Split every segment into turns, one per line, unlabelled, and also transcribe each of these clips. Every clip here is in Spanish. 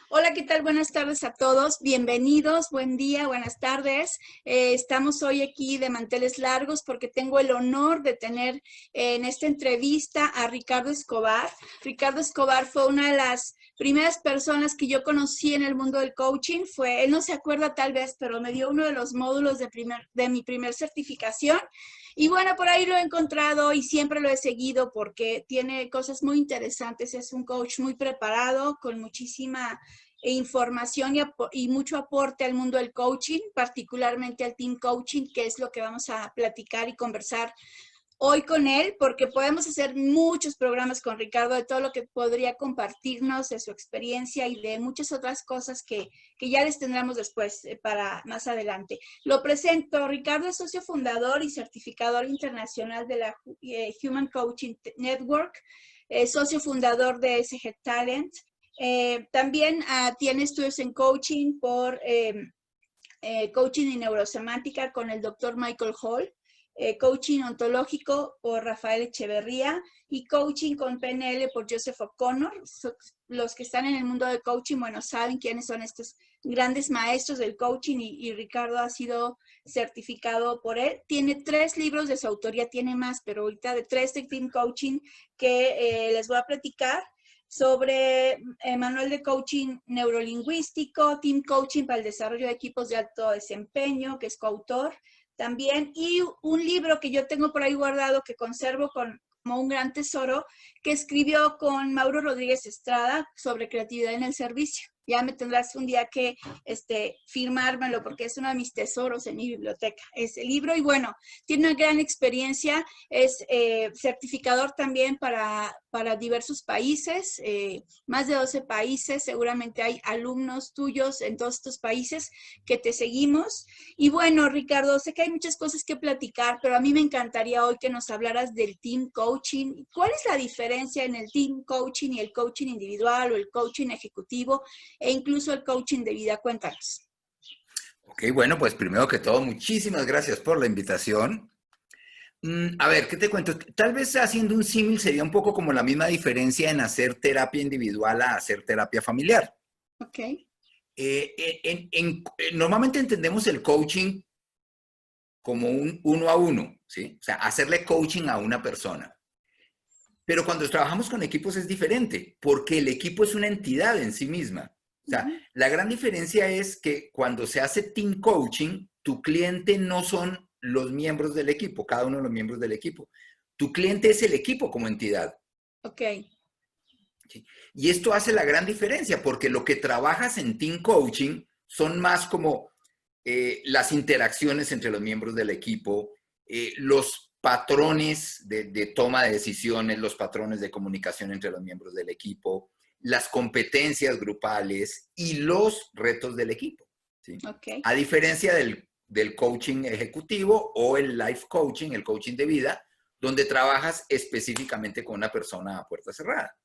Hola, ¿qué tal? Buenas tardes a todos. Bienvenidos, buen día, buenas tardes. Estamos hoy aquí de manteles largos porque tengo el honor de tener en esta entrevista a Ricardo Escobar. Ricardo Escobar fue una de las primeras personas que yo conocí en el mundo del coaching. Él no se acuerda tal vez, pero me dio uno de los módulos de mi primer certificación. Y bueno, por ahí lo he encontrado y siempre lo he seguido porque tiene cosas muy interesantes. Es un coach muy preparado, con muchísima información y mucho aporte al mundo del coaching, particularmente al team coaching, que es lo que vamos a platicar y conversar hoy con él, porque podemos hacer muchos programas con Ricardo de todo lo que podría compartirnos de su experiencia y de muchas otras cosas que ya les tendremos después para más adelante. Lo presento. Ricardo es socio fundador y certificador internacional de la Human Coaching Network, socio fundador de SG Talent. También tiene estudios en coaching por coaching y neurosemántica con el doctor Michael Hall, coaching ontológico por Rafael Echeverría y coaching con PNL por Joseph O'Connor. Los que están en el mundo del coaching, bueno, saben quiénes son estos grandes maestros del coaching y Ricardo ha sido certificado por él. Tiene 3 libros de su autoría, tiene más, pero ahorita de 3 de Team Coaching que les voy a platicar sobre manual de coaching neurolingüístico, team coaching para el desarrollo de equipos de alto desempeño, que es coautor también, y un libro que yo tengo por ahí guardado que conservo como un gran tesoro, que escribió con Mauro Rodríguez Estrada sobre creatividad en el servicio. Ya me tendrás un día que firmármelo porque es uno de mis tesoros en mi biblioteca, ese libro. Y bueno, tiene una gran experiencia, es certificador también para diversos países, más de 12 países. Seguramente hay alumnos tuyos en todos estos países que te seguimos. Y bueno, Ricardo, sé que hay muchas cosas que platicar, pero a mí me encantaría hoy que nos hablaras del team coaching. ¿Cuál es la diferencia en el team coaching y el coaching individual o el coaching ejecutivo e incluso el coaching de vida? Cuéntanos.
Ok, bueno, pues primero que todo, muchísimas gracias por la invitación. A ver, ¿qué te cuento? Tal vez haciendo un símil sería un poco como la misma diferencia en hacer terapia individual a hacer terapia familiar.
Ok.
Normalmente entendemos el coaching como un uno a uno, ¿sí? O sea, hacerle coaching a una persona. Pero cuando trabajamos con equipos es diferente, porque el equipo es una entidad en sí misma. O sea, la gran diferencia es que cuando se hace team coaching, tu cliente no son los miembros del equipo, cada uno de los miembros del equipo. Tu cliente es el equipo como entidad.
Ok.
¿Sí? Y esto hace la gran diferencia, porque lo que trabajas en team coaching son más como las interacciones entre los miembros del equipo, los patrones de toma de decisiones, los patrones de comunicación entre los miembros del equipo, las competencias grupales y los retos del equipo. ¿Sí?
Ok.
A diferencia del coaching ejecutivo o el life coaching, el coaching de vida, donde trabajas específicamente con una persona a puerta cerrada.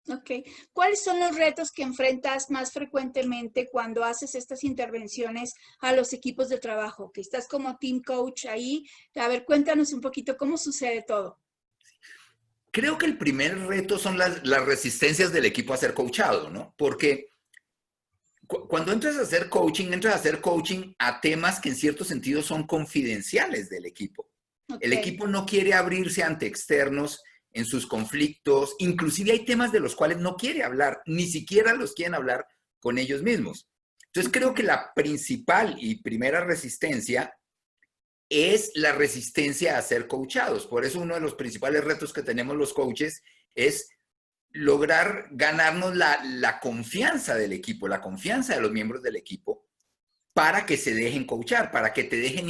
Ok. ¿Cuáles son los retos que enfrentas más frecuentemente cuando haces estas intervenciones a los equipos de trabajo? Que estás como team coach ahí. A ver, cuéntanos un poquito cómo sucede todo.
Creo que el primer reto son las resistencias del equipo a ser coachado, ¿no? Porque cuando entras a hacer coaching a temas que en cierto sentido son confidenciales del equipo.
Ok.
El equipo no quiere abrirse ante externos en sus conflictos, inclusive hay temas de los cuales no quiere hablar, ni siquiera los quieren hablar con ellos mismos. Entonces creo que la principal y primera resistencia es la resistencia a ser coachados. Por eso uno de los principales retos que tenemos los coaches es lograr ganarnos la confianza del equipo, la confianza de los miembros del equipo, para que se dejen coachar, para que te dejen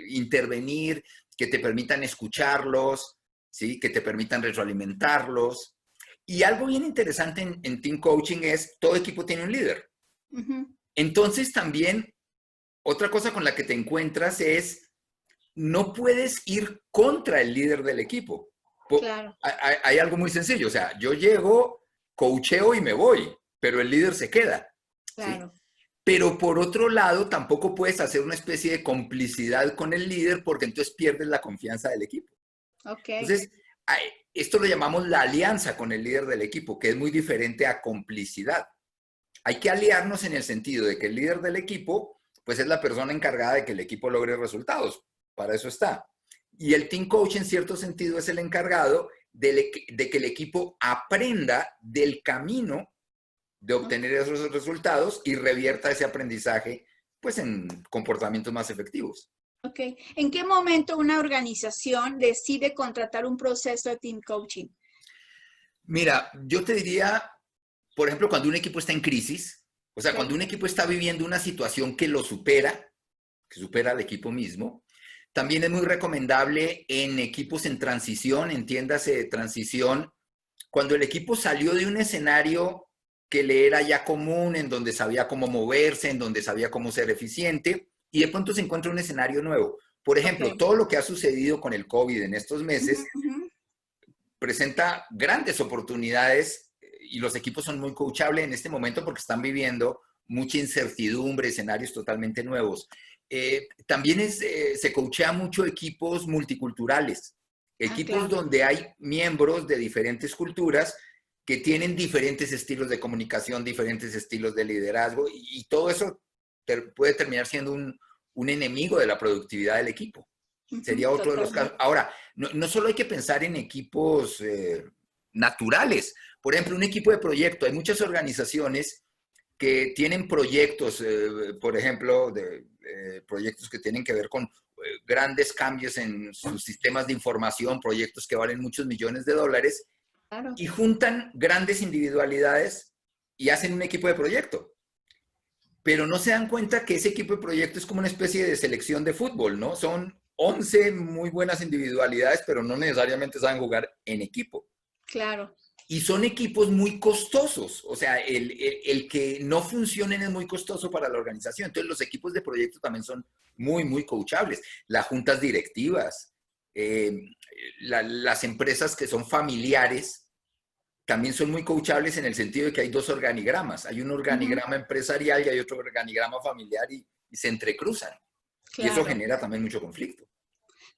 intervenir, que te permitan escucharlos, ¿sí? Que te permitan retroalimentarlos. Y algo bien interesante en Team Coaching es, todo equipo tiene un líder. Entonces también, otra cosa con la que te encuentras es, no puedes ir contra el líder del equipo.
Claro.
Hay algo muy sencillo, o sea, yo llego, coacheo y me voy, pero el líder se queda, ¿sí?
Claro.
Pero por otro lado, tampoco puedes hacer una especie de complicidad con el líder porque entonces pierdes la confianza del equipo.
Ok.
Entonces, esto lo llamamos la alianza con el líder del equipo, que es muy diferente a complicidad. Hay que aliarnos en el sentido de que el líder del equipo, pues es la persona encargada de que el equipo logre resultados. Para eso está. Y el team coach, en cierto sentido, es el encargado de que el equipo aprenda del camino de obtener esos resultados y revierta ese aprendizaje, pues, en comportamientos más efectivos.
Ok. ¿En qué momento una organización decide contratar un proceso de team coaching?
Mira, yo te diría, por ejemplo, cuando un equipo está en crisis, o sea,
Ok.
cuando un equipo está viviendo una situación que lo supera, que supera al equipo mismo. También es muy recomendable en equipos en transición, entiéndase transición, cuando el equipo salió de un escenario que le era ya común, en donde sabía cómo moverse, en donde sabía cómo ser eficiente, y de pronto se encuentra un escenario nuevo. Por ejemplo,
Ok.
todo lo que ha sucedido con el COVID en estos
Ujú,
meses
ujú.
presenta grandes oportunidades y los equipos son muy coachables en este momento porque están viviendo mucha incertidumbre, escenarios totalmente nuevos. También se coachea mucho equipos multiculturales,
Ah,
equipos
claro.
donde hay miembros de diferentes culturas que tienen diferentes estilos de comunicación, diferentes estilos de liderazgo y todo eso puede terminar siendo un enemigo de la productividad del equipo.
Ujú,
Sería otro de los casos.
totalmente.
Ahora, no solo hay que pensar en equipos naturales. Por ejemplo, un equipo de proyecto. Hay muchas organizaciones que tienen proyectos, por ejemplo, proyectos que tienen que ver con grandes cambios en sus sistemas de información, proyectos que valen muchos millones de dólares,
Claro.
y juntan grandes individualidades y hacen un equipo de proyecto. Pero no se dan cuenta que ese equipo de proyecto es como una especie de selección de fútbol, ¿no? Son 11 muy buenas individualidades, pero no necesariamente saben jugar en equipo.
Claro.
Y son equipos muy costosos, o sea, el que no funcionen es muy costoso para la organización. Entonces los equipos de proyecto también son muy coachables. Las juntas directivas, eh, las empresas que son familiares, también son muy coachables en el sentido de que hay dos organigramas. Hay un
Ujú,
organigrama empresarial y hay otro organigrama familiar y se entrecruzan. Y eso
claro.
genera también mucho conflicto.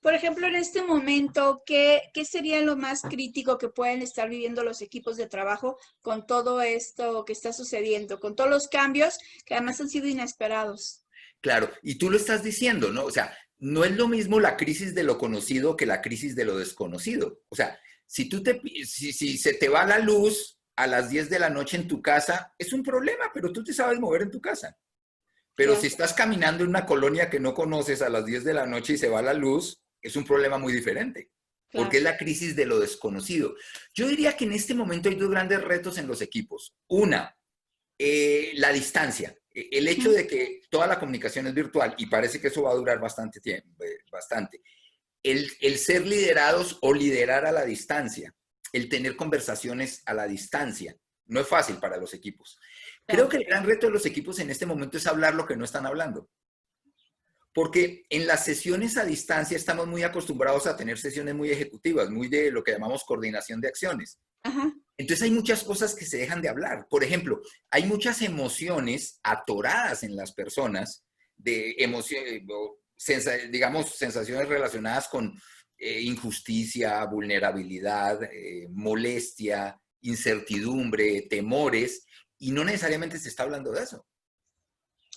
Por ejemplo, en este momento, ¿qué sería lo más crítico que pueden estar viviendo los equipos de trabajo con todo esto que está sucediendo, con todos los cambios que además han sido inesperados?
Claro, y tú lo estás diciendo, ¿no? O sea, no es lo mismo la crisis de lo conocido que la crisis de lo desconocido. O sea, si se te va la luz a las 10 de la noche en tu casa, es un problema, pero tú te sabes mover en tu casa. Pero si
Claro,
estás caminando en una colonia que no conoces a las 10 de la noche y se va la luz, es un problema muy diferente, porque
claro.
es la crisis de lo desconocido. Yo diría que en este momento hay dos grandes retos en los equipos. Una, la distancia. El hecho
Ujú,
de que toda la comunicación es virtual y parece que eso va a durar bastante tiempo, bastante. El ser liderados o liderar a la distancia, el tener conversaciones a la distancia, no es fácil para los equipos. Creo
claro.
que el gran reto de los equipos en este momento es hablar lo que no están hablando. Porque en las sesiones a distancia estamos muy acostumbrados a tener sesiones muy ejecutivas, muy de lo que llamamos coordinación de acciones.
Ajá.
Entonces hay muchas cosas que se dejan de hablar. Por ejemplo, hay muchas emociones atoradas en las personas, de emociones, digamos, sensaciones relacionadas con injusticia, vulnerabilidad, molestia, incertidumbre, temores, y no necesariamente se está hablando de eso.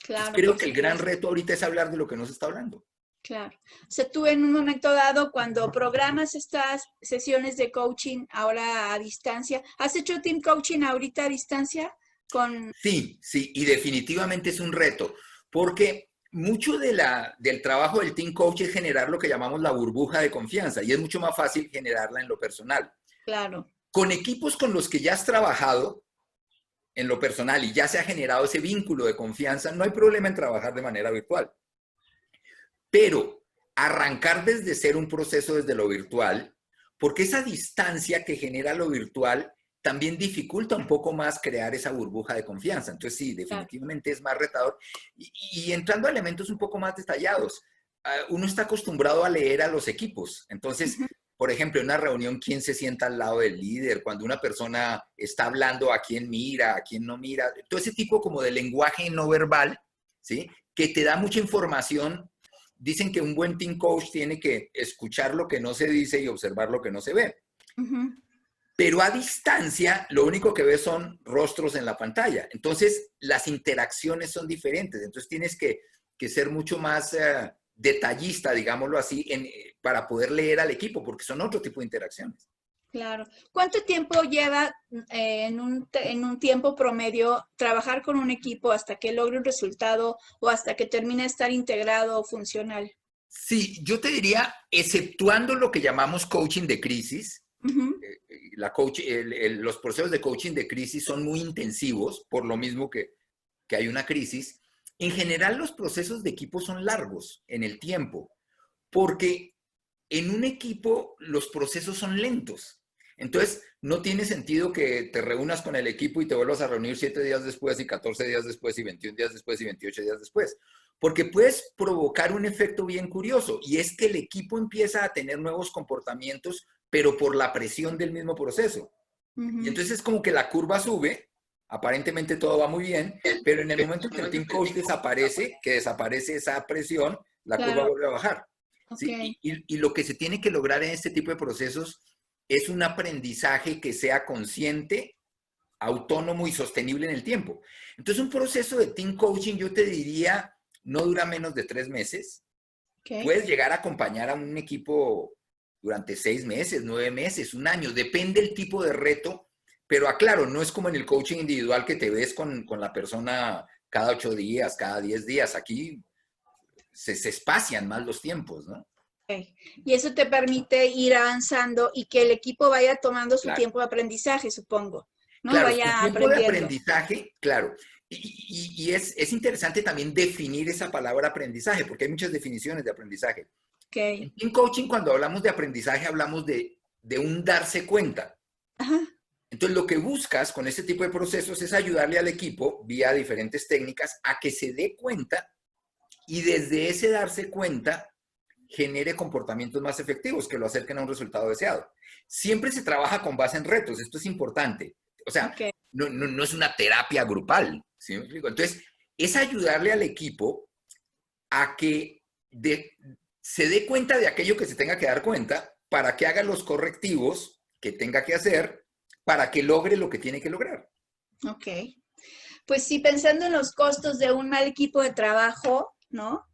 Entonces
Claro,
creo
por
que el gran
supuesto.
reto ahorita es hablar de lo que no se está hablando.
Claro. O sea, tú en un momento dado, cuando programas estas sesiones de coaching ahora a distancia, ¿has hecho team coaching ahorita a distancia? Con...
Sí, y definitivamente es un reto, porque mucho del trabajo del team coach es generar lo que llamamos la burbuja de confianza y es mucho más fácil generarla en lo personal.
Claro,
Con equipos con los que ya has trabajado en lo personal y ya se ha generado ese vínculo de confianza, no hay problema en trabajar de manera virtual. Pero arrancar desde ser un proceso desde lo virtual, porque esa distancia que genera lo virtual también dificulta un poco más crear esa burbuja de confianza. Entonces sí,
claro.
definitivamente es más retador. Y entrando a elementos un poco más detallados, uno está acostumbrado a leer a los equipos. Entonces,
Ujú,
por ejemplo, en una reunión, ¿quién se sienta al lado del líder? Cuando una persona está hablando, ¿a quién mira? ¿A quién no mira? Todo ese tipo como de lenguaje no verbal, ¿sí? Que te da mucha información. Dicen que un buen team coach tiene que escuchar lo que no se dice y observar lo que no se ve.
ujú.
pero a distancia lo único que ves son rostros en la pantalla. Entonces, las interacciones son diferentes. Entonces, tienes que ser mucho más detallista, digámoslo así, para poder leer al equipo, porque son otro tipo de interacciones.
Claro. ¿Cuánto tiempo lleva en un tiempo promedio trabajar con un equipo hasta que logre un resultado o hasta que termine de estar integrado o funcional?
Sí, yo te diría, exceptuando lo que llamamos coaching de crisis,
Ujú.
los procesos de coaching de crisis son muy intensivos, por lo mismo que hay una crisis. En general, los procesos de equipo son largos en el tiempo, porque en un equipo los procesos son lentos. Entonces, no tiene sentido que te reúnas con el equipo y te vuelvas a reunir 7 días después y 14 días después y 21 días después y 28 días después. Porque puedes provocar un efecto bien curioso y es que el equipo empieza a tener nuevos comportamientos, pero por la presión del mismo proceso. Y
Ujú.
entonces es como que la curva sube, aparentemente todo va muy bien, pero en el momento en que el team coach desaparece, que desaparece esa presión, la curva
Claro,
vuelve a bajar.
ok.
¿Sí? Y lo que se tiene que lograr en este tipo de procesos es un aprendizaje que sea consciente, autónomo y sostenible en el tiempo. Entonces, un proceso de team coaching, yo te diría, no dura menos de 3 meses.
Ok.
Puedes llegar a acompañar a un equipo durante 6 meses, 9 meses, un año, depende el tipo de reto, pero aclaro, no es como en el coaching individual que te ves con la persona cada 8 días, cada 10 días. Aquí se espacian más los tiempos, ¿no?
Ok. Y eso te permite ir avanzando y que el equipo vaya tomando su
Claro.
tiempo de aprendizaje, supongo, ¿no?
Claro, su
Vaya
tiempo de
aprendiendo.
aprendizaje, claro. Y es interesante también definir esa palabra aprendizaje, porque hay muchas definiciones de aprendizaje.
Ok.
En coaching, cuando hablamos de aprendizaje, hablamos de un darse cuenta.
Ajá.
Entonces, lo que buscas con este tipo de procesos es ayudarle al equipo, vía diferentes técnicas, a que se dé cuenta y desde ese darse cuenta genere comportamientos más efectivos que lo acerquen a un resultado deseado. Siempre se trabaja con base en retos, esto es importante. O sea,
Ok.
no es una terapia grupal, ¿sí me explico? Entonces, es ayudarle al equipo a que se dé cuenta de aquello que se tenga que dar cuenta para que haga los correctivos que tenga que hacer para que logre lo que tiene que lograr.
Ok. Pues sí, pensando en los costos de un mal equipo de trabajo, ¿no?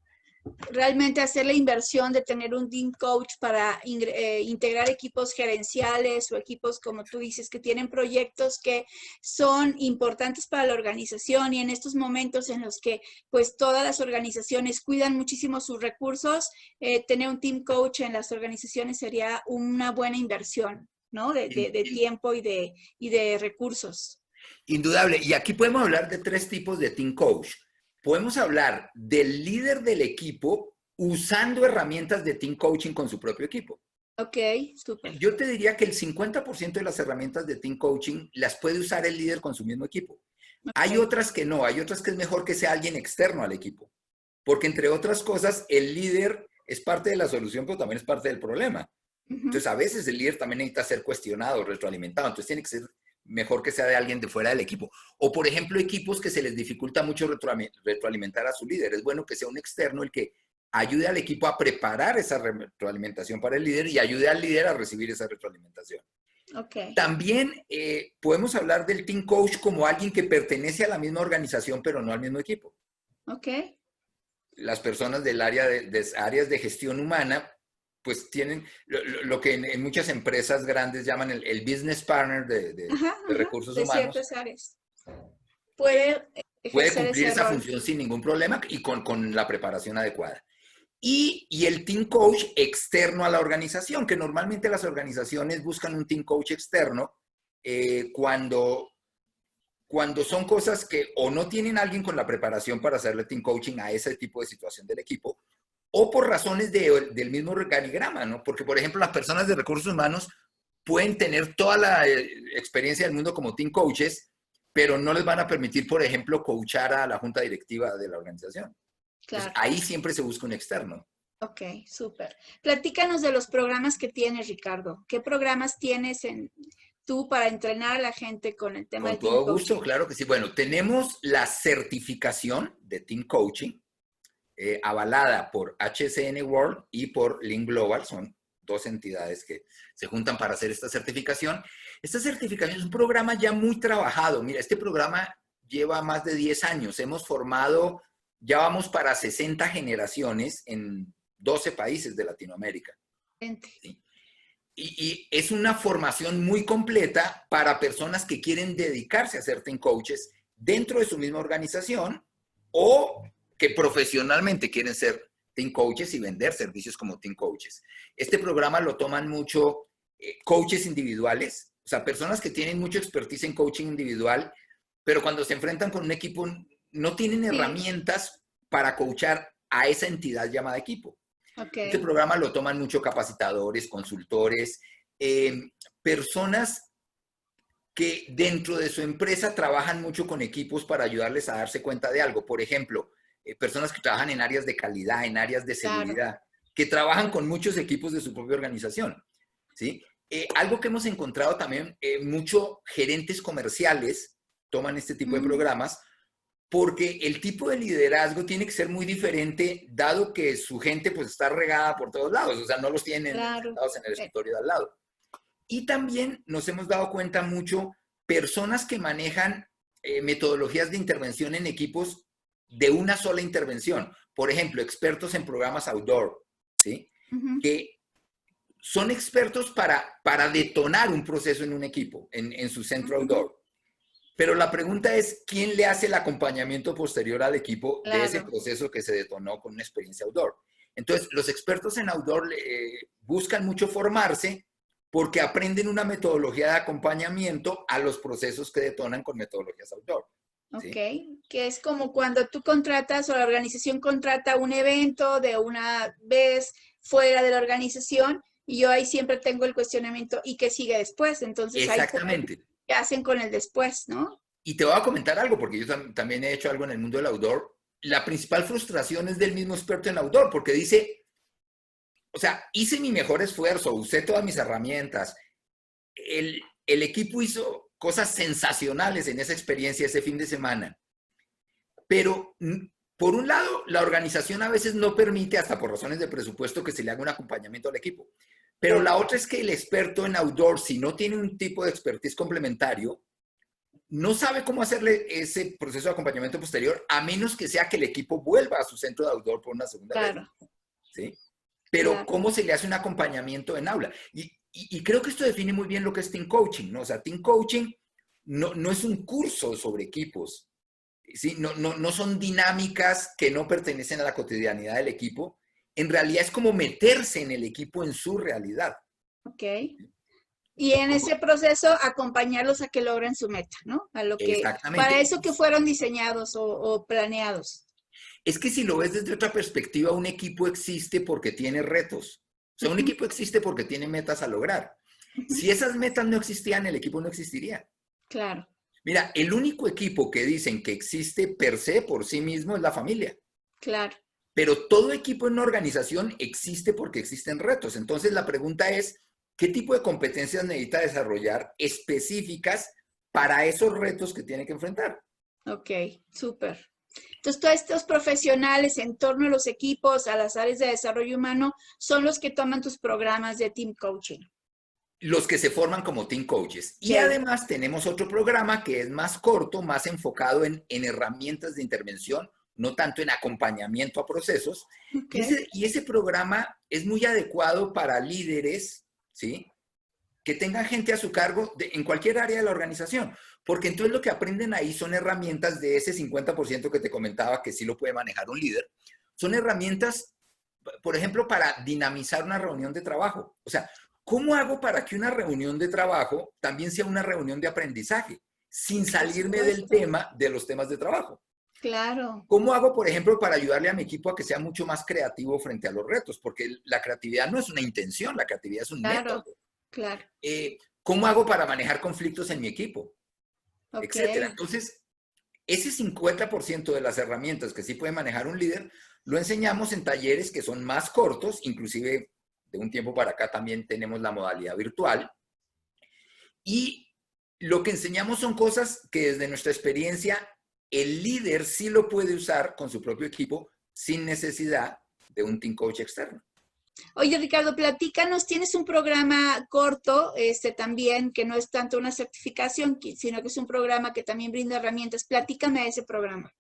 Realmente hacer la inversión de tener un team coach para integrar equipos gerenciales o equipos, como tú dices, que tienen proyectos que son importantes para la organización y en estos momentos en los que pues todas las organizaciones cuidan muchísimo sus recursos, tener un team coach en las organizaciones sería una buena inversión, ¿no? De tiempo y de recursos.
Indudable. Y aquí podemos hablar de 3 tipos de team coach. Podemos hablar del líder del equipo usando herramientas de team coaching con su propio equipo.
Ok, súper.
Yo te diría que el 50% de las herramientas de team coaching las puede usar el líder con su mismo equipo. Hay
Ok.
otras que no, hay otras que es mejor que sea alguien externo al equipo, porque entre otras cosas, el líder es parte de la solución, pero también es parte del problema.
Ujú.
Entonces, a veces el líder también necesita ser cuestionado, retroalimentado. Entonces, tiene que ser mejor que sea de alguien de fuera del equipo. O, por ejemplo, equipos que se les dificulta mucho retroalimentar a su líder. Es bueno que sea un externo el que ayude al equipo a preparar esa retroalimentación para el líder y ayude al líder a recibir esa retroalimentación.
Ok,
También podemos hablar del team coach como alguien que pertenece a la misma organización, pero no al mismo equipo.
ok.
Las personas del área de áreas de gestión humana, pues tienen lo que en muchas empresas grandes llaman el business partner
Ajá,
de
ajá,
recursos
de
humanos.
ciertas áreas. Puede
Puede
ejercer
cumplir
ese
esa
rol.
función sin ningún problema y con la preparación adecuada. Y el team coach externo a la organización, que normalmente las organizaciones buscan un team coach externo cuando son cosas que o no tienen alguien con la preparación para hacerle team coaching a ese tipo de situación del equipo, o por razones del mismo organigrama, ¿no? Porque, por ejemplo, las personas de recursos humanos pueden tener toda la experiencia del mundo como team coaches, pero no les van a permitir, por ejemplo, coachar a la junta directiva de la organización. Entonces,
Claro.
ahí siempre se busca un externo.
Ok, súper. Platícanos de los programas que tienes, Ricardo. ¿Qué programas tienes tú para entrenar a la gente con el tema
Con
del team
todo gusto,
coaching?
claro que sí. Bueno, tenemos la certificación de team coaching, avalada por HCN World y por Link Global, son dos entidades que se juntan para hacer esta certificación. Esta certificación es un programa ya muy trabajado. Mira, este programa lleva más de 10 años. Hemos formado, ya vamos para 60 generaciones en 12 países de Latinoamérica. ¿Sí? Y es una formación muy completa para personas que quieren dedicarse a ser team coaches dentro de su misma organización o que profesionalmente quieren ser team coaches y vender servicios como team coaches. Este programa lo toman mucho coaches individuales, o sea, personas que tienen mucha expertise en coaching individual, pero cuando se enfrentan con un equipo no tienen herramientas para coachar a esa entidad llamada equipo.
Okay.
Este programa lo toman mucho capacitadores, consultores, personas que dentro de su empresa trabajan mucho con equipos para ayudarles a darse cuenta de algo. Por ejemplo, personas que trabajan en áreas de calidad, en áreas de seguridad, que trabajan con muchos equipos de su propia organización, ¿sí? Algo que hemos encontrado también, muchos gerentes comerciales toman este tipo de programas porque el tipo de liderazgo tiene que ser muy diferente, dado que su gente pues está regada por todos lados, o sea, no los tienen sentados en el escritorio de al lado. Y también nos hemos dado cuenta mucho personas que manejan metodologías de intervención en equipos de una sola intervención. Por ejemplo, expertos en programas outdoor, ¿sí? Que son expertos para detonar un proceso en un equipo, en su centro outdoor. Pero la pregunta es, ¿quién le hace el acompañamiento posterior al equipo de ese proceso que se detonó con una experiencia outdoor? Entonces, los expertos en outdoor buscan mucho formarse porque aprenden una metodología de acompañamiento a los procesos que detonan con metodologías outdoor. ¿Sí?
Ok, que es como cuando tú contratas o la organización contrata un evento de una vez fuera de la organización y yo ahí siempre tengo el cuestionamiento, ¿y qué sigue después? Entonces,
exactamente.
Ahí ¿qué hacen con el después, no?
Y te voy a comentar algo, porque yo también he hecho algo en el mundo del outdoor. La principal frustración es del mismo experto en outdoor, porque dice, o sea, hice mi mejor esfuerzo, usé todas mis herramientas. El equipo hizo cosas sensacionales en esa experiencia ese fin de semana. Pero, por un lado, la organización a veces no permite, hasta por razones de presupuesto, que se le haga un acompañamiento al equipo. Pero la otra es que el experto en outdoor, si no tiene un tipo de expertise complementario, no sabe cómo hacerle ese proceso de acompañamiento posterior, a menos que sea que el equipo vuelva a su centro de outdoor por una segunda vez. ¿Sí? Pero ¿cómo se le hace un acompañamiento en aula? Y creo que esto define muy bien lo que es team coaching, ¿no? O sea, team coaching no es un curso sobre equipos, ¿sí? No son dinámicas que no pertenecen a la cotidianidad del equipo. En realidad es como meterse en el equipo en su realidad.
Ok. Y en ese proceso acompañarlos a que logren su meta, ¿no? A lo que, para eso que fueron diseñados o planeados.
Es que si lo ves desde otra perspectiva, un equipo existe porque tiene retos. O sea, un equipo existe porque tiene metas a lograr. Si esas metas no existían, el equipo no existiría.
Claro.
Mira, el único equipo que dicen que existe per se por sí mismo es la familia.
Claro.
Pero todo equipo en una organización existe porque existen retos. Entonces la pregunta es, ¿qué tipo de competencias necesita desarrollar específicas para esos retos que tiene que enfrentar?
Ok, súper. Entonces, todos estos profesionales en torno a los equipos, a las áreas de desarrollo humano, son los que toman tus programas de team coaching.
Los que se forman como team coaches. Y además tenemos otro programa que es más corto, más enfocado en herramientas de intervención, no tanto en acompañamiento a procesos. Y ese programa es muy adecuado para líderes, ¿sí? Que tengan gente a su cargo en cualquier área de la organización. Porque entonces lo que aprenden ahí son herramientas de ese 50% que te comentaba que sí lo puede manejar un líder. Son herramientas, por ejemplo, para dinamizar una reunión de trabajo. O sea, ¿cómo hago para que una reunión de trabajo también sea una reunión de aprendizaje? Sin salirme del tema, de los temas de trabajo.
Claro.
¿Cómo hago, por ejemplo, para ayudarle a mi equipo a que sea mucho más creativo frente a los retos? Porque la creatividad no es una intención, la creatividad es un método.
Claro.
¿Cómo hago para manejar conflictos en mi equipo? Etcétera. Entonces, ese 50% de las herramientas que sí puede manejar un líder, lo enseñamos en talleres que son más cortos, inclusive de un tiempo para acá también tenemos la modalidad virtual. Y lo que enseñamos son cosas que desde nuestra experiencia el líder sí lo puede usar con su propio equipo sin necesidad de un team coach externo.
Oye, Ricardo, platícanos, tienes un programa corto, también, que no es tanto una certificación, sino que es un programa que también brinda herramientas. Platícame de ese programa.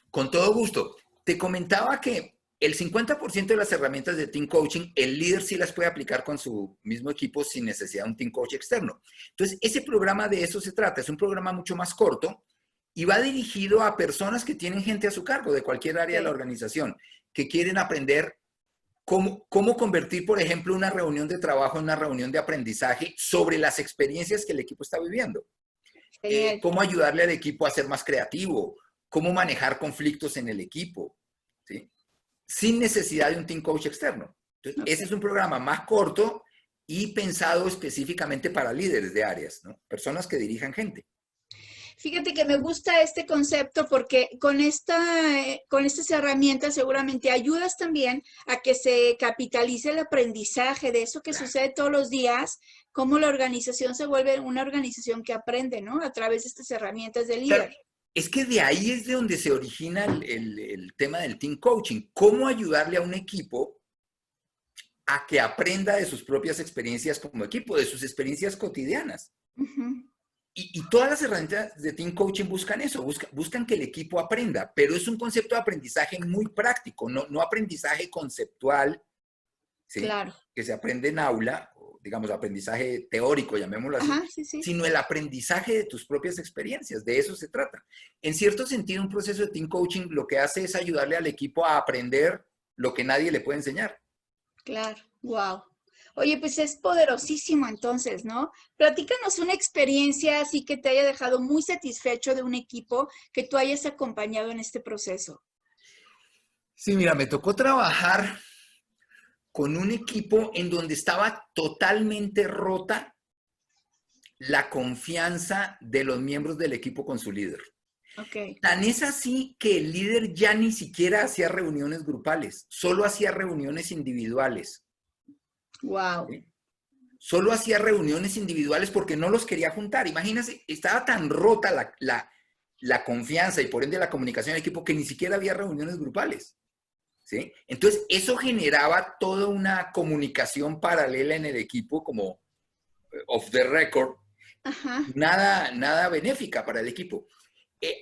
Con todo gusto. Te comentaba que el 50% de las herramientas de Team Coaching, el líder sí las puede aplicar con su mismo equipo sin necesidad de un Team Coach externo. Entonces, ese programa de eso se trata. Es un programa mucho más corto y va dirigido a personas que tienen gente a su cargo de cualquier área de la
Sí.
organización, que quieren aprender cómo convertir, por ejemplo, una reunión de trabajo en una reunión de aprendizaje sobre las experiencias que el equipo está viviendo.
Genial.
Cómo ayudarle al equipo a ser más creativo, cómo manejar conflictos en el equipo, ¿sí? Sin necesidad de un team coach externo. Entonces, ese es
Ok.
un programa más corto y pensado específicamente para líderes de áreas, ¿no? Personas que dirijan gente.
Fíjate que me gusta este concepto porque con estas herramientas seguramente ayudas también a que se capitalice el aprendizaje de eso que
Claro.
sucede todos los días, cómo la organización se vuelve una organización que aprende, ¿no? A través de estas herramientas de
Claro,
líder.
es que de ahí es de donde se origina el tema del team coaching. Cómo ayudarle a un equipo a que aprenda de sus propias experiencias como equipo, de sus experiencias cotidianas.
Ujú.
Y todas las herramientas de Team Coaching buscan eso, buscan que el equipo aprenda, pero es un concepto de aprendizaje muy práctico, no aprendizaje conceptual, ¿sí?
Claro.
Que se aprende en aula, o digamos aprendizaje teórico, llamémoslo así,
Ajá, sí, sí.
sino el aprendizaje de tus propias experiencias, de eso se trata. En cierto sentido, un proceso de Team Coaching lo que hace es ayudarle al equipo a aprender lo que nadie le puede enseñar.
Claro. Wow. Oye, pues es poderosísimo entonces, ¿no? Platícanos una experiencia así que te haya dejado muy satisfecho de un equipo que tú hayas acompañado en este proceso.
Sí, mira, me tocó trabajar con un equipo en donde estaba totalmente rota la confianza de los miembros del equipo con su líder.
Ok.
Tan es así que el líder ya ni siquiera hacía reuniones grupales, solo hacía reuniones individuales.
Wow.
¿Sí? Solo hacía reuniones individuales porque no los quería juntar. Imagínense, estaba tan rota la confianza y por ende la comunicación del equipo que ni siquiera había reuniones grupales. ¿Sí? Entonces, eso generaba toda una comunicación paralela en el equipo como off the record,
Ajá.
nada benéfica para el equipo.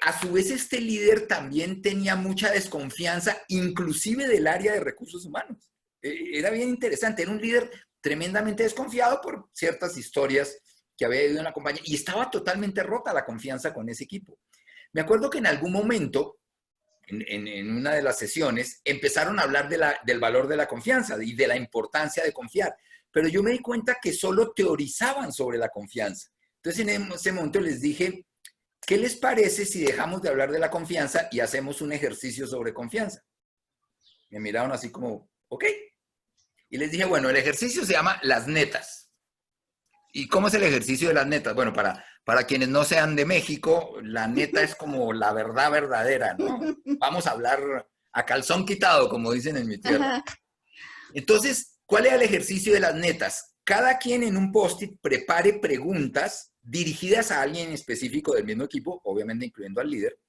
A su vez, este líder también tenía mucha desconfianza, inclusive del área de recursos humanos. Era bien interesante, era un líder tremendamente desconfiado por ciertas historias que había vivido en la compañía y estaba totalmente rota la confianza con ese equipo. Me acuerdo que en algún momento, en una de las sesiones, empezaron a hablar del valor de la confianza y de la importancia de confiar, pero yo me di cuenta que solo teorizaban sobre la confianza. Entonces, en ese momento les dije, ¿qué les parece si dejamos de hablar de la confianza y hacemos un ejercicio sobre confianza? Me miraron así como, ok. Y les dije, bueno, el ejercicio se llama las netas. ¿Y cómo es el ejercicio de las netas? Bueno, para quienes no sean de México, la neta es como la verdad verdadera, ¿no? Vamos a hablar a calzón quitado, como dicen en mi tierra.
Ajá.
Entonces, ¿cuál es el ejercicio de las netas? Cada quien en un post-it prepare preguntas dirigidas a alguien específico del mismo equipo, obviamente incluyendo al líder,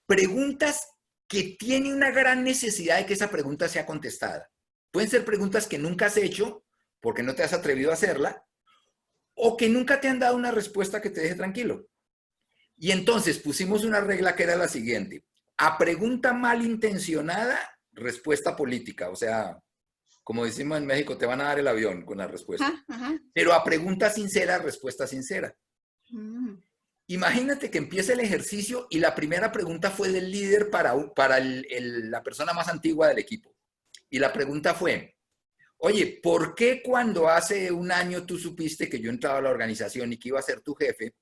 preguntas que tiene una gran necesidad de que esa pregunta sea contestada. Pueden ser preguntas que nunca has hecho porque no te has atrevido a hacerla o que nunca te han dado una respuesta que te deje tranquilo. Y entonces pusimos una regla que era la siguiente. A pregunta malintencionada, respuesta política. O sea, como decimos en México, te van a dar el avión con la respuesta.
Ajá. Ajá.
Pero a pregunta sincera, respuesta sincera.
Mm.
Imagínate que empieza el ejercicio y la primera pregunta fue del líder para la persona más antigua del equipo. Y la pregunta fue, oye, ¿por qué cuando hace un año tú supiste que yo entraba a la organización y que iba a ser tu jefe,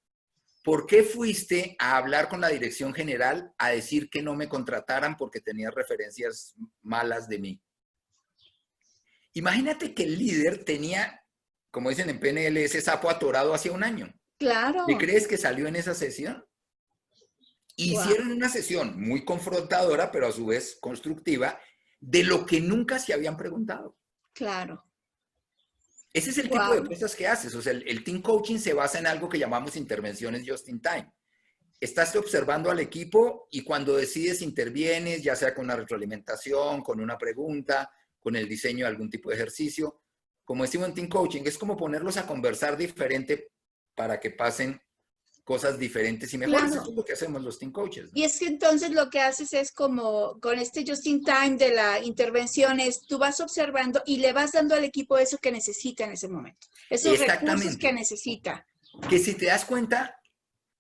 por qué fuiste a hablar con la dirección general a decir que no me contrataran porque tenías referencias malas de mí? Imagínate que el líder tenía, como dicen en PNL, ese sapo atorado hace un año. ¿Me
Claro.
crees que salió en esa sesión?
Wow.
Hicieron una sesión muy confrontadora, pero a su vez constructiva, de lo que nunca se habían preguntado.
Claro.
Ese es el tipo de
Wow.
cosas que haces. O sea, el team coaching se basa en algo que llamamos intervenciones just in time. Estás observando al equipo y cuando decides intervienes, ya sea con una retroalimentación, con una pregunta, con el diseño de algún tipo de ejercicio. Como decimos en Team Coaching, es como ponerlos a conversar diferente para que pasen cosas diferentes y mejores.
Claro.
Esto es lo que hacemos los Team Coaches, ¿no?
Y es que entonces lo que haces es como con este just in time de la intervención es tú vas observando y le vas dando al equipo eso que necesita en ese momento, esos recursos que
Exactamente.
necesita.
Que si te das cuenta,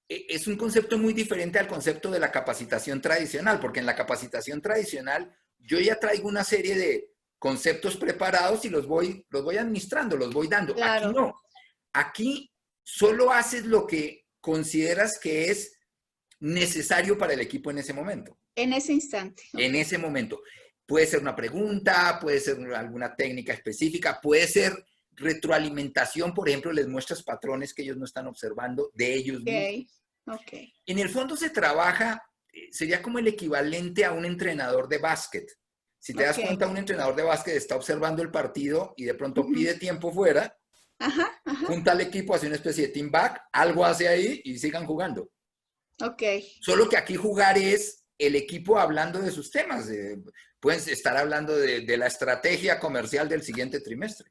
es un concepto muy diferente al concepto de la capacitación tradicional, porque en la capacitación tradicional yo ya traigo una serie de conceptos preparados y los voy administrando, los voy dando. Aquí
Claro,
no. Aquí solo haces lo que consideras que es necesario para el equipo en ese momento.
en ese instante.
En
Okay.
ese momento. Puede ser una pregunta, puede ser alguna técnica específica, puede ser retroalimentación, por ejemplo, les muestras patrones que ellos no están observando de ellos mismos.
Ok.
En el fondo se trabaja, sería como el equivalente a un entrenador de básquet. Si te das
Ok.
cuenta, un entrenador de básquet está observando el partido y de pronto pide tiempo fuera,
Ajá, ajá.
junta al equipo, hace una especie de team back, algo hace ahí y sigan jugando.
Ok.
Solo que aquí jugar es el equipo hablando de sus temas. Pueden estar hablando de la estrategia comercial del siguiente trimestre.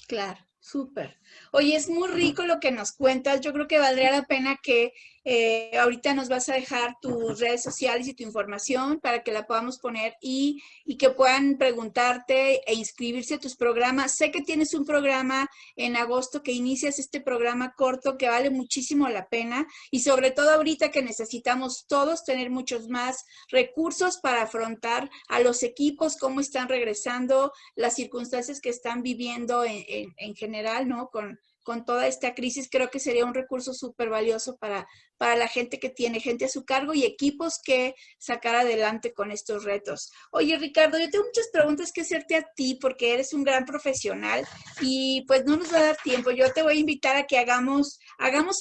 Claro, súper. Oye, es muy rico lo que nos cuentas. Yo creo que valdría la pena que ahorita nos vas a dejar tus redes sociales y tu información para que la podamos poner y que puedan preguntarte e inscribirse a tus programas. Sé que tienes un programa en agosto que inicias este programa corto que vale muchísimo la pena y sobre todo ahorita que necesitamos todos tener muchos más recursos para afrontar a los equipos, cómo están regresando, las circunstancias que están viviendo en general, ¿no? Con toda esta crisis, creo que sería un recurso súper valioso para la gente que tiene gente a su cargo y equipos que sacar adelante con estos retos. Oye, Ricardo, yo tengo muchas preguntas que hacerte a ti porque eres un gran profesional y pues no nos va a dar tiempo. Yo te voy a invitar a que hagamos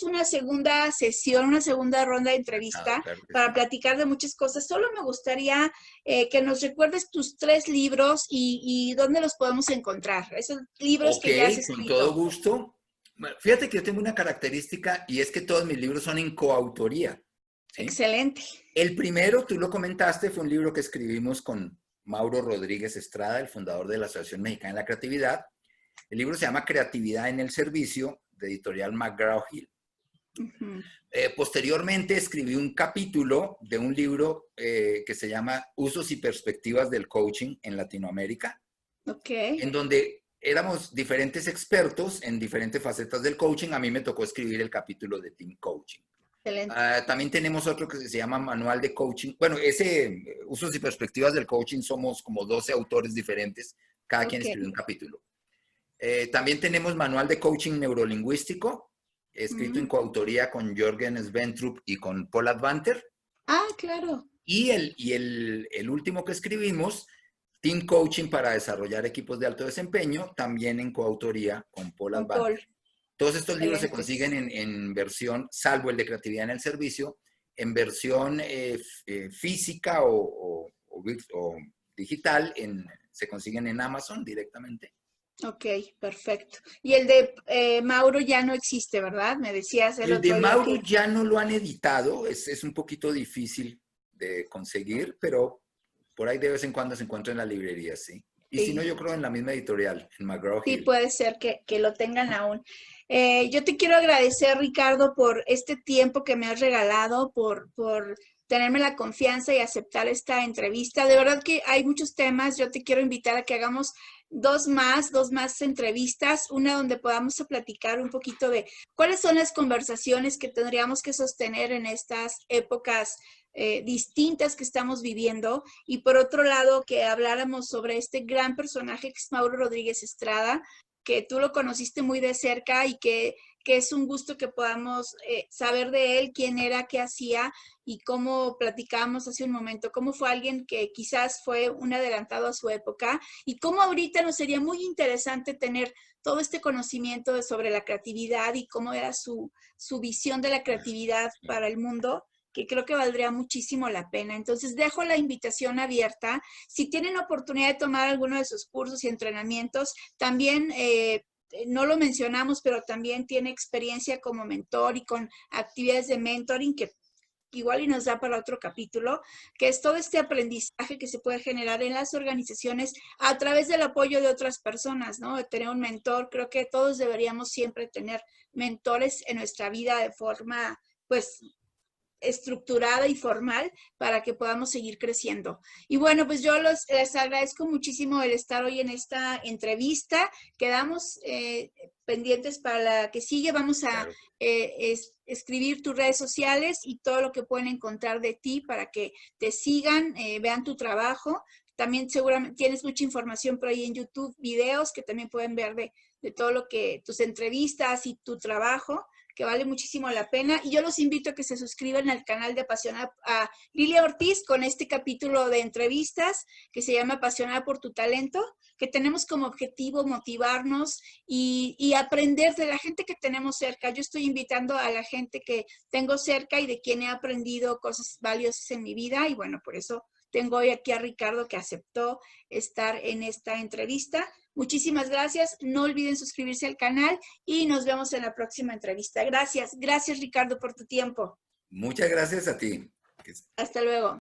una segunda sesión, una segunda ronda de entrevista
Claro que
para
sí.
platicar de muchas cosas. Solo me gustaría que nos recuerdes tus 3 libros y dónde los podemos encontrar, esos libros
Ok,
que ya has
con todo
escrito.
gusto. Bueno, fíjate que yo tengo una característica y es que todos mis libros son en coautoría, ¿sí?
Excelente.
El primero, tú lo comentaste, fue un libro que escribimos con Mauro Rodríguez Estrada, el fundador de la Asociación Mexicana de la Creatividad. El libro se llama Creatividad en el Servicio, de editorial McGraw-Hill.
Uh-huh.
Posteriormente escribí un capítulo de un libro que se llama Usos y Perspectivas del Coaching en Latinoamérica,
Ok.
en donde éramos diferentes expertos en diferentes facetas del coaching. A mí me tocó escribir el capítulo de Team Coaching.
Excelente.
También tenemos otro que se llama Manual de Coaching. Bueno, ese Usos y Perspectivas del Coaching somos como 12 autores diferentes, cada quien
Ok.
escribió un capítulo. También tenemos Manual de Coaching Neurolingüístico, escrito en
Mm.
coautoría con Jürgen Sventrup y con Paul Advanter.
Ah, claro.
Y el último que escribimos, Team Coaching para desarrollar equipos de alto desempeño, también en coautoría con Paul
Con Paul.
Advanter. Todos estos libros se
Excelentes.
consiguen en versión, salvo el de Creatividad en el Servicio, en versión física o digital, se consiguen en Amazon directamente.
Ok, perfecto. Y el de Mauro ya no existe, ¿verdad? Me decías el
El de
otro día
Mauro
que...
ya no lo han editado, es un poquito difícil de conseguir, pero por ahí de vez en cuando se encuentra en la librería, sí. Y si no,
Sí,
yo creo en la misma editorial, en
sí,
McGraw-Hill.
puede ser que lo tengan aún. Yo te quiero agradecer, Ricardo, por este tiempo que me has regalado, por tenerme la confianza y aceptar esta entrevista. De verdad que hay muchos temas. Yo te quiero invitar a que hagamos dos más entrevistas, una donde podamos platicar un poquito de cuáles son las conversaciones que tendríamos que sostener en estas épocas distintas que estamos viviendo y por otro lado que habláramos sobre este gran personaje que es Mauro Rodríguez Estrada, que tú lo conociste muy de cerca y que es un gusto que podamos saber de él, quién era, qué hacía y cómo platicábamos hace un momento, cómo fue alguien que quizás fue un adelantado a su época y cómo ahorita nos sería muy interesante tener todo este conocimiento sobre la creatividad y cómo era su visión de la creatividad para el mundo, que creo que valdría muchísimo la pena. Entonces, dejo la invitación abierta. Si tienen oportunidad de tomar alguno de sus cursos y entrenamientos, también no lo mencionamos, pero también tiene experiencia como mentor y con actividades de mentoring que igual y nos da para otro capítulo, que es todo este aprendizaje que se puede generar en las organizaciones a través del apoyo de otras personas, ¿no? De tener un mentor. Creo que todos deberíamos siempre tener mentores en nuestra vida de forma, pues, estructurada y formal para que podamos seguir creciendo. Y bueno, pues yo les agradezco muchísimo el estar hoy en esta entrevista. Quedamos pendientes para la que sigue. Vamos a
Claro.
escribir tus redes sociales y todo lo que pueden encontrar de ti para que te sigan, vean tu trabajo. También seguramente tienes mucha información por ahí en YouTube, videos que también pueden ver de todo lo que, tus entrevistas y tu trabajo, que vale muchísimo la pena. Y yo los invito a que se suscriban al canal de Apasionada a Lilia Ortiz con este capítulo de entrevistas que se llama Apasionada por tu talento, que tenemos como objetivo motivarnos y aprender de la gente que tenemos cerca. Yo estoy invitando a la gente que tengo cerca y de quien he aprendido cosas valiosas en mi vida. Y bueno, por eso tengo hoy aquí a Ricardo, que aceptó estar en esta entrevista. Muchísimas gracias. No olviden suscribirse al canal y nos vemos en la próxima entrevista. Gracias. Gracias, Ricardo, por tu tiempo.
Muchas gracias a ti.
Hasta luego.